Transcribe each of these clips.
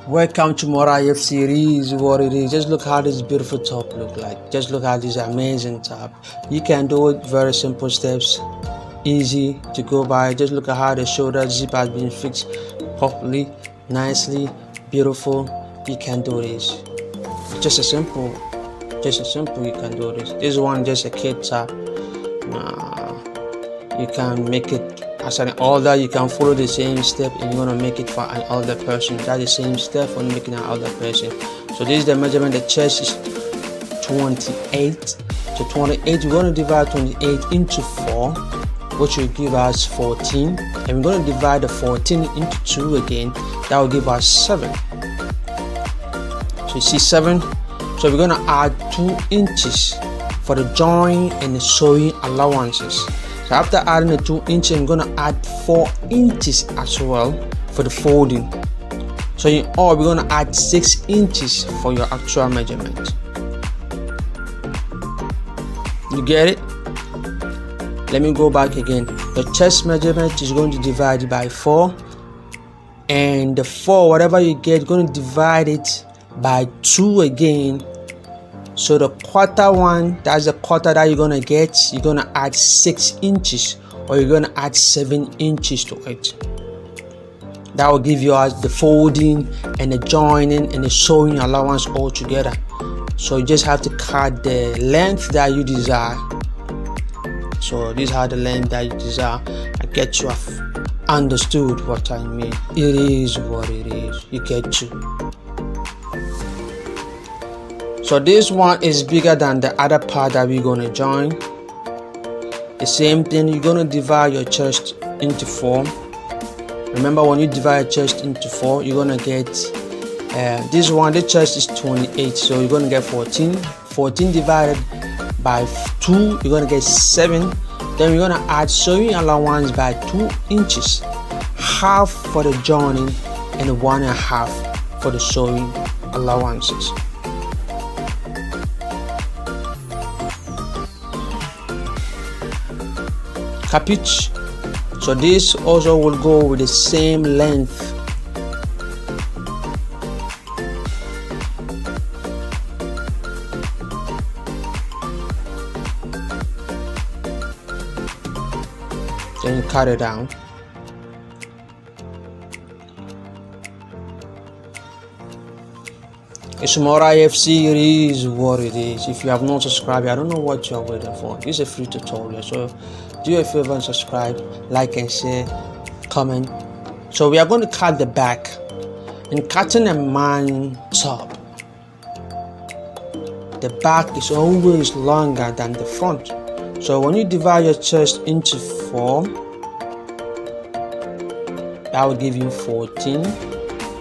Welcome to Morayef series. What it is, just look how this beautiful top look like. Just look how this amazing top. You can do it very simple steps, easy to go by. Just look at how the shoulder zip has been fixed properly, nicely, beautiful. You can do this. Just a simple you can do this. This one just a kid top. You can make it as an older. You can follow the same step and you're gonna make it for an older person. That's the same step for making an older person. So this is the measurement. The chest is 28 to 28. We're gonna divide 28 into 4, which will give us 14, and we're gonna divide the 14 into 2 again. That will give us 7. So you see 7. So we're gonna add 2 inches for the join and the sewing allowances. So after adding the 2 inches, I'm gonna add 4 inches as well for the folding. So in all, we're gonna add 6 inches for your actual measurement. You get it? Let me go back again. The chest measurement is going to divide it by 4, and the 4, whatever you get, you're going to divide it by 2 again. So the quarter one, that's the quarter that you're gonna get, you're gonna add 6 inches, or you're gonna add 7 inches to it. That will give you the folding and the joining and the sewing allowance all together. So you just have to cut the length that you desire. So these are the length that you desire. I get you have understood what I mean. It is what it is. You get to. So this one is bigger than the other part that we're going to join. The same thing, you're going to divide your chest into 4. Remember, when you divide your chest into 4, you're going to get this one. The chest is 28, so you're going to get 14. 14 divided by 2, you're going to get 7. Then we're going to add sewing allowance by 2 inches, half for the joining and 1.5 for the sewing allowances. Capiche? So this also will go with the same length. Then you cut it down. It's Morayef series. What it is. If you have not subscribed, I don't know what you're waiting for. This is a free tutorial, so do a favor and subscribe, like and share, comment. So we are going to cut the back. In cutting a man top, the back is always longer than the front. So when you divide your chest into 4, that will give you 14.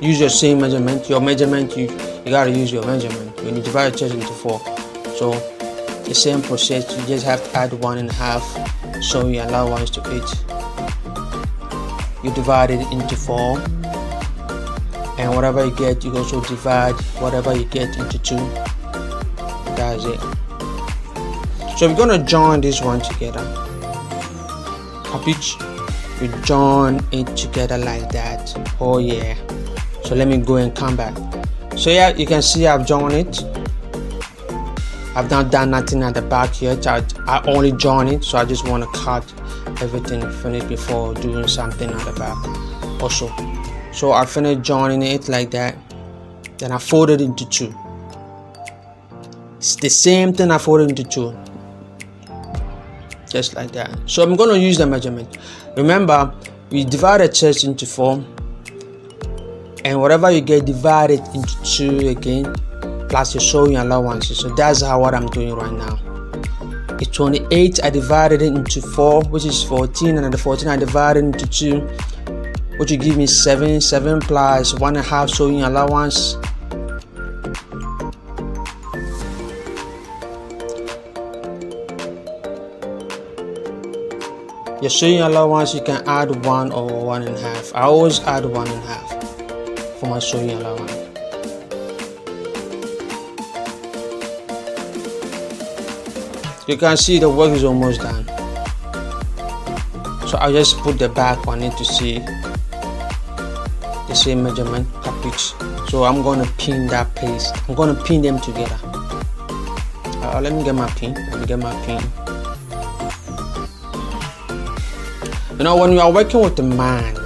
Use your same measurement. Your measurement, you gotta use your measurement when you divide your chest into 4. So the same process, you just have to add 1.5 sewing allowance to it. You divide it into 4, and whatever you get, you also divide whatever you get into 2. That's it. So we're gonna join this one together. Capiche? We join it together like that. Oh yeah. So let me go and come back. So yeah, you can see I've joined it. I've not done nothing at the back yet. I only joined it, so I just want to cut everything finished before doing something at the back also. So I finished joining it like that. Then I folded it into 2. It's the same thing I folded into 2. Just like that. So I'm going to use the measurement. Remember, we divide the chest into 4. And whatever you get, divide it into 2 again, plus your sewing allowances. So that's what I'm doing right now. It's 28. I divided it into 4, which is 14, and the 14 I divided into 2, which will give me 7. 7 plus 1.5 sewing allowance. Your sewing allowance, you can add 1 or 1.5. I always add 1.5 for my sewing allowance. You can see the work is almost done. So I'll just put the back on it to see the same measurement. which, so I'm gonna pin that place. I'm gonna pin them together. Let me get my pin. You know, when you are working with a man's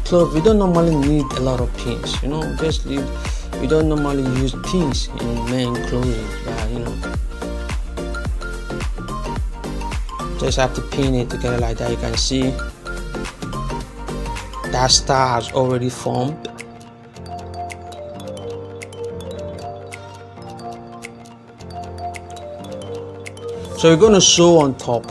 clothes, we don't normally need a lot of pins. You know, we don't normally use pins in men clothing. You know, just have to pin it together like that. You can see that star has already formed. So we're going to sew on top.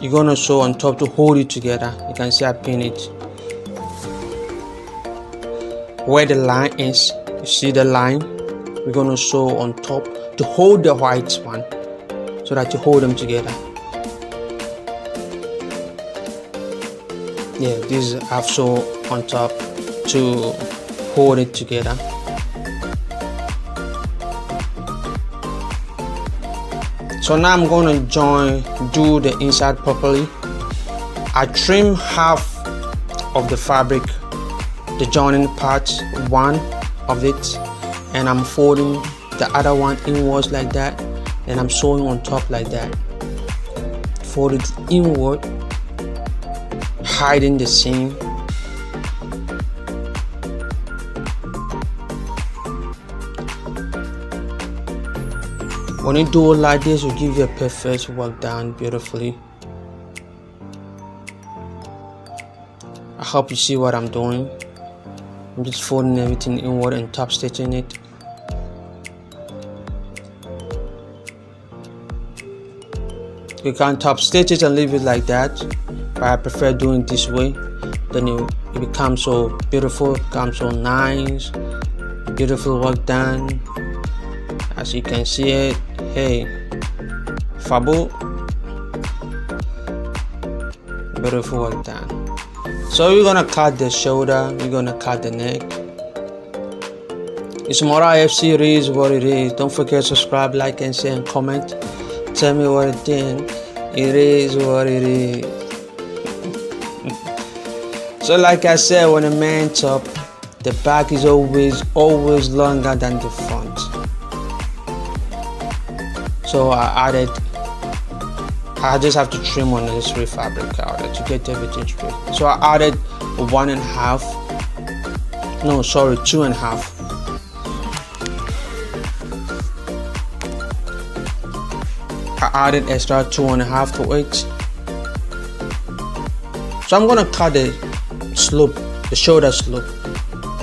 You're going to sew on top to hold it together. You can see I pin it where the line is. You see the line? We're going to sew on top to hold the white one so that you hold them together. Yeah, this I've sewn on top to hold it together. So now I'm going to do the inside properly. I trim half of the fabric, the joining part, one of it, and I'm folding the other one inwards like that, and I'm sewing on top like that. Fold it inward, hiding the seam. When you do it like this, will give you a perfect work done beautifully. I hope you see what I'm doing. I'm just folding everything inward and top stitching it. You can top stitch it and leave it like that, but I prefer doing it this way. Then it becomes so beautiful, it becomes so nice, beautiful work done. As you can see it, hey, fabu, beautiful work done. So we're gonna cut the shoulder, we're gonna cut the neck. It's Mora FC, it is what it is. Don't forget to subscribe, like and share and comment. Tell me what you think. It is what it is. So like I said, when a man top, the back is always longer than the front. So I just have to trim unnecessary fabric out to get everything straight. So I added 1.5, no sorry, 2.5. I added extra 2.5 to it. So I'm gonna cut the slope, the shoulder slope.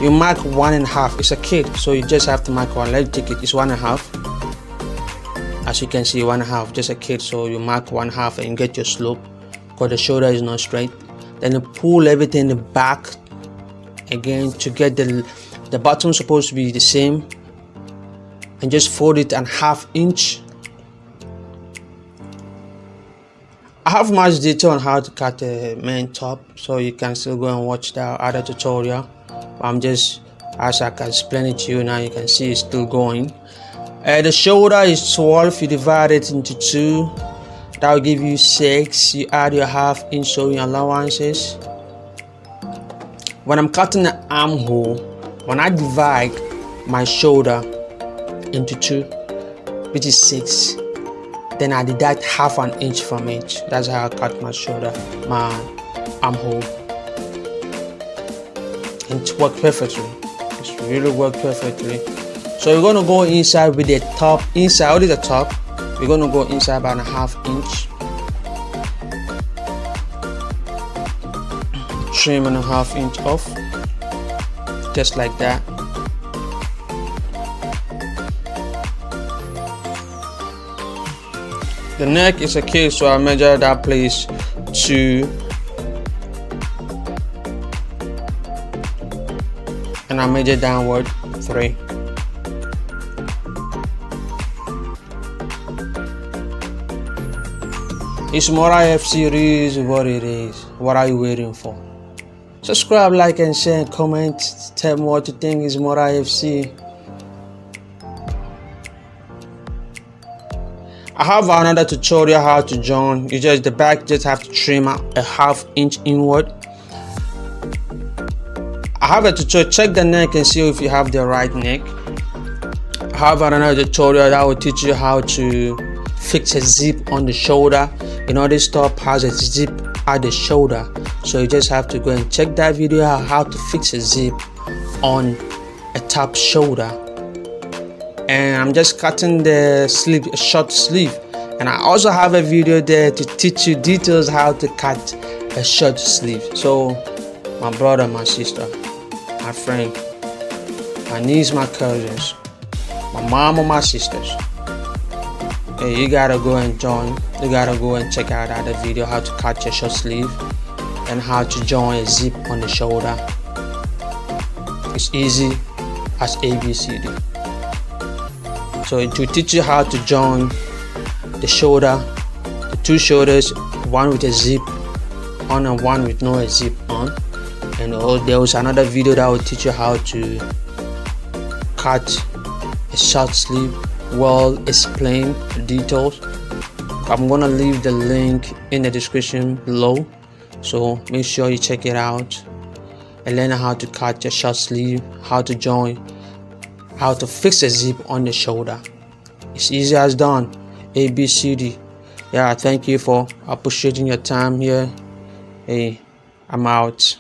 You mark 1.5. It's a kid, so you just have to mark one. Let's take it. It's 1.5. As you can see, 1.5, just a kid, so you mark 1.5 and get your slope because the shoulder is not straight. Then you pull everything back again to get the bottom supposed to be the same, and just fold it 1/2 inch. I have much detail on how to cut a man top, so you can still go and watch that other tutorial. I'm just, as I can explain it to you now, you can see it's still going. The shoulder is 12. You divide it into 2. That will give you 6. You add your 1/2 inch sewing allowances. When I'm cutting the armhole, when I divide my shoulder into 2, which is 6, then I deduct 1/2 inch from each. That's how I cut my shoulder, my armhole. And it worked perfectly. It's really worked perfectly. So we're gonna go inside with the top. Inside, what is the top? We're gonna go inside by 1/2 inch. Trim 1/2 inch off, just like that. The neck is a case, so I measure that place 2, and I measure downward 3. It's Mora FC, it is what it is. What are you waiting for? Subscribe, like and share and comment. Tell me what you think. Is Mora FC. I have another tutorial how to join. You just the back just have to trim out 1/2 inch inward. I have a tutorial. Check the neck and see if you have the right neck. I have another tutorial that will teach you how to fix a zip on the shoulder. You know, this top has a zip at the shoulder, so you just have to go and check that video how to fix a zip on a top shoulder. And I'm just cutting the sleeve, a short sleeve, and I also have a video there to teach you details how to cut a short sleeve. So my brother, my sister, my friend, my niece, my cousins, my mom or my sisters, hey, you gotta go and join. You gotta go and check out other video how to cut your short sleeve and how to join a zip on the shoulder. It's easy as ABCD. So to teach you how to join the shoulder, the two shoulders, one with a zip on and one with no zip on. And there was another video that will teach you how to cut a short sleeve. Well, explain the details. I'm gonna leave the link in the description below, so make sure you check it out and learn how to cut your short sleeve, how to join, how to fix a zip on the shoulder. It's easy as done. ABCD. Yeah, thank you for appreciating your time here. Hey, I'm out.